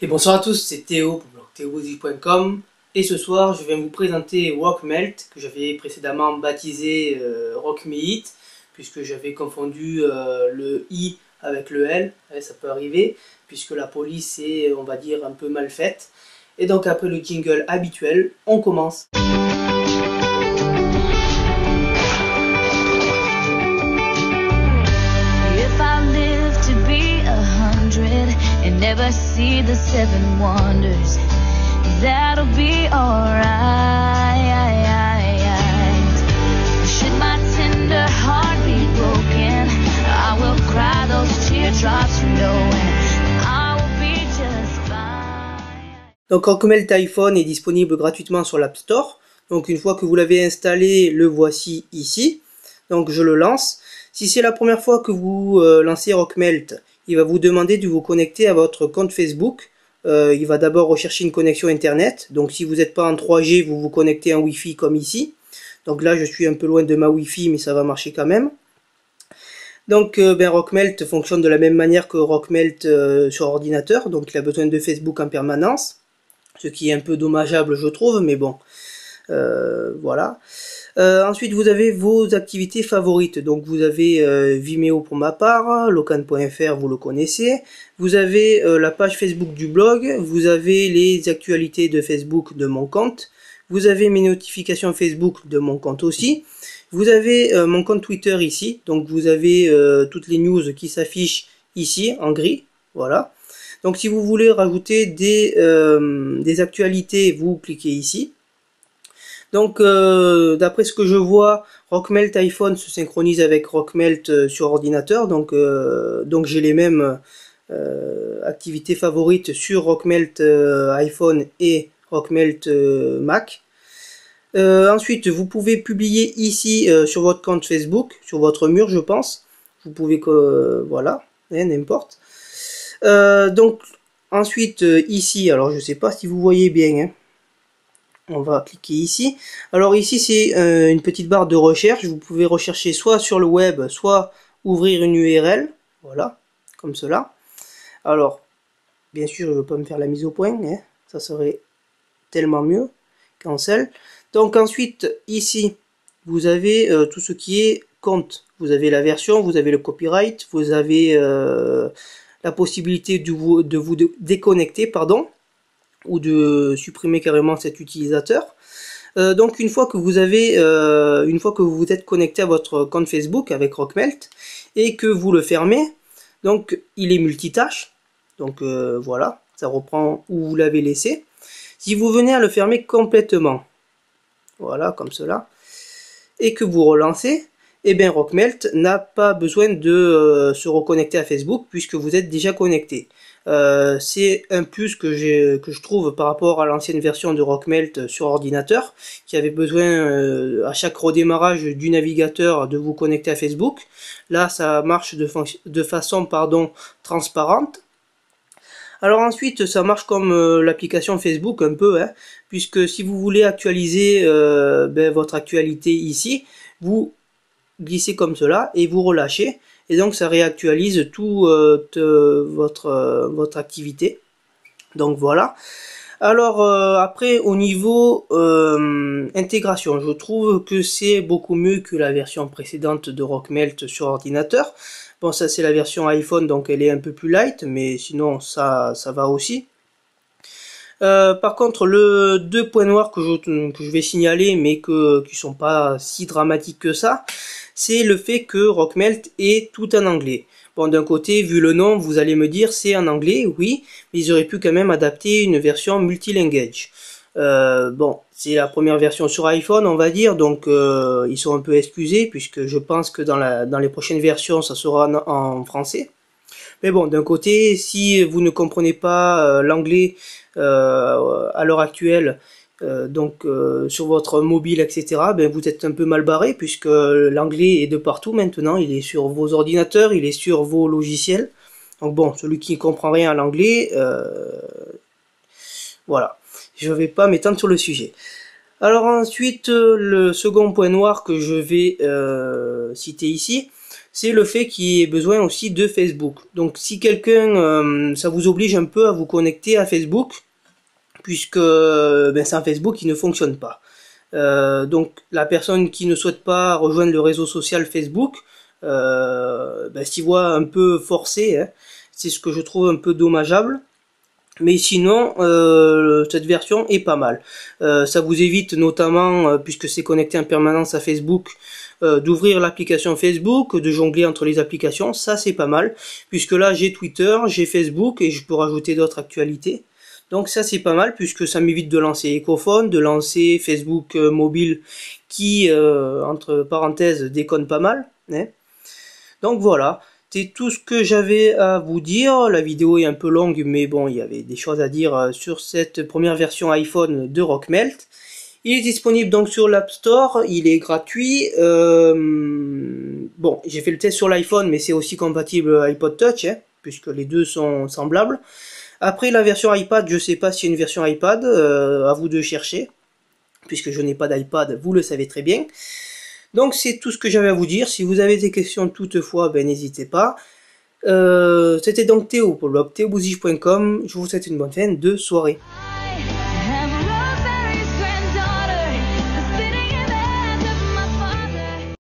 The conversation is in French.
Et bonsoir à tous, c'est Théo pour blogtheobuzi.com et ce soir je vais vous présenter Rockmelt que j'avais précédemment baptisé Rockmeit puisque j'avais confondu le I avec le L, ça peut arriver puisque la police est on va dire un peu mal faite. Et donc après le jingle habituel, on commence. Never see the seven wonders, that'll be alright. Should my tender heart be broken, I will cry those teardrops flowing, I will be just fine. Donc Rockmelt iPhone est disponible gratuitement sur l'App Store. Donc une fois que vous l'avez installé, le voici ici. Donc je le lance. Si c'est la première fois que vous lancez Rockmelt, il va vous demander de vous connecter à votre compte Facebook. Il va d'abord rechercher une connexion internet. Donc si vous n'êtes pas en 3G, vous vous connectez en Wi-Fi comme ici. Donc là je suis un peu loin de ma Wi-Fi, mais ça va marcher quand même. Donc Rockmelt fonctionne de la même manière que Rockmelt sur ordinateur. Donc il a besoin de Facebook en permanence. Ce qui est un peu dommageable je trouve, mais bon. Voilà. Ensuite vous avez vos activités favorites, donc vous avez Vimeo pour ma part, locan.fr vous le connaissez, vous avez la page Facebook du blog, vous avez les actualités de Facebook de mon compte, vous avez mes notifications Facebook de mon compte aussi, vous avez mon compte Twitter ici, donc vous avez toutes les news qui s'affichent ici en gris, voilà. Donc si vous voulez rajouter des actualités, vous cliquez ici. Donc d'après ce que je vois, Rockmelt iPhone se synchronise avec Rockmelt sur ordinateur, donc j'ai les mêmes activités favorites sur Rockmelt iPhone et Rockmelt Mac. Ensuite, vous pouvez publier ici sur votre compte Facebook, sur votre mur je pense. Vous pouvez voilà, n'importe. Donc ensuite ici, alors je sais pas si vous voyez bien, hein. On va cliquer ici. Alors ici c'est une petite barre de recherche. Vous pouvez rechercher soit sur le web, soit ouvrir une URL. Voilà, comme cela. Alors, bien sûr, je ne veux pas me faire la mise au point. Hein. Ça serait tellement mieux. Cancel. Donc ensuite, ici, vous avez tout ce qui est compte. Vous avez la version, vous avez le copyright, vous avez la possibilité de vous déconnecter, pardon, ou de supprimer carrément cet utilisateur. Donc une fois que vous vous êtes connecté à votre compte Facebook avec Rockmelt et que vous le fermez, donc il est multitâche. Donc voilà, ça reprend où vous l'avez laissé. Si vous venez à le fermer complètement, voilà comme cela, et que vous relancez, et bien Rockmelt n'a pas besoin de se reconnecter à Facebook puisque vous êtes déjà connecté. C'est un plus que je trouve par rapport à l'ancienne version de Rockmelt sur ordinateur qui avait besoin à chaque redémarrage du navigateur de vous connecter à Facebook. Là ça marche de façon transparente. Alors ensuite ça marche comme l'application Facebook un peu, hein, puisque si vous voulez actualiser votre actualité ici, vous glissez comme cela et vous relâchez. Et donc ça réactualise toute votre activité. Donc voilà. Alors après au niveau intégration, je trouve que c'est beaucoup mieux que la version précédente de Rockmelt sur ordinateur. Bon, ça c'est la version iPhone, donc elle est un peu plus light, mais sinon ça va aussi. Par contre, le deux points noirs que je vais signaler, mais qui sont pas si dramatiques que ça, c'est le fait que Rockmelt est tout en anglais. Bon, d'un côté, vu le nom, vous allez me dire c'est en anglais, oui, mais ils auraient pu quand même adapter une version multilanguage. Bon, c'est la première version sur iPhone, on va dire, donc ils sont un peu excusés, puisque je pense que dans les prochaines versions, ça sera en français. Mais bon, d'un côté, si vous ne comprenez pas l'anglais à l'heure actuelle, sur votre mobile, etc., ben vous êtes un peu mal barré puisque l'anglais est de partout maintenant. Il est sur vos ordinateurs, il est sur vos logiciels. Donc bon, celui qui ne comprend rien à l'anglais, voilà. Je ne vais pas m'étendre sur le sujet. Alors ensuite, le second point noir que je vais citer ici, c'est le fait qu'il y ait besoin aussi de Facebook. Donc si quelqu'un, ça vous oblige un peu à vous connecter à Facebook, puisque sans Facebook il ne fonctionne pas. Donc la personne qui ne souhaite pas rejoindre le réseau social Facebook, s'y voit un peu forcé, hein. C'est ce que je trouve un peu dommageable. Mais sinon, cette version est pas mal. Ça vous évite notamment, puisque c'est connecté en permanence à Facebook, d'ouvrir l'application Facebook, de jongler entre les applications. Ça c'est pas mal, puisque là j'ai Twitter, j'ai Facebook et je peux rajouter d'autres actualités. Donc ça c'est pas mal, puisque ça m'évite de lancer Ecophone, de lancer Facebook mobile qui, entre parenthèses, déconne pas mal, hein. Donc voilà, c'est tout ce que j'avais à vous dire. La vidéo est un peu longue, mais bon, il y avait des choses à dire sur cette première version iPhone de Rockmelt. Il est disponible donc sur l'App Store, il est gratuit. Bon, j'ai fait le test sur l'iPhone, mais c'est aussi compatible iPod Touch, hein, puisque les deux sont semblables. Après la version iPad, je sais pas s'il y a une version iPad, à vous de chercher, puisque je n'ai pas d'iPad, vous le savez très bien. Donc c'est tout ce que j'avais à vous dire. Si vous avez des questions toutefois, n'hésitez pas. C'était donc Théo pour le blog theobouzige.com. Je vous souhaite une bonne fin de soirée.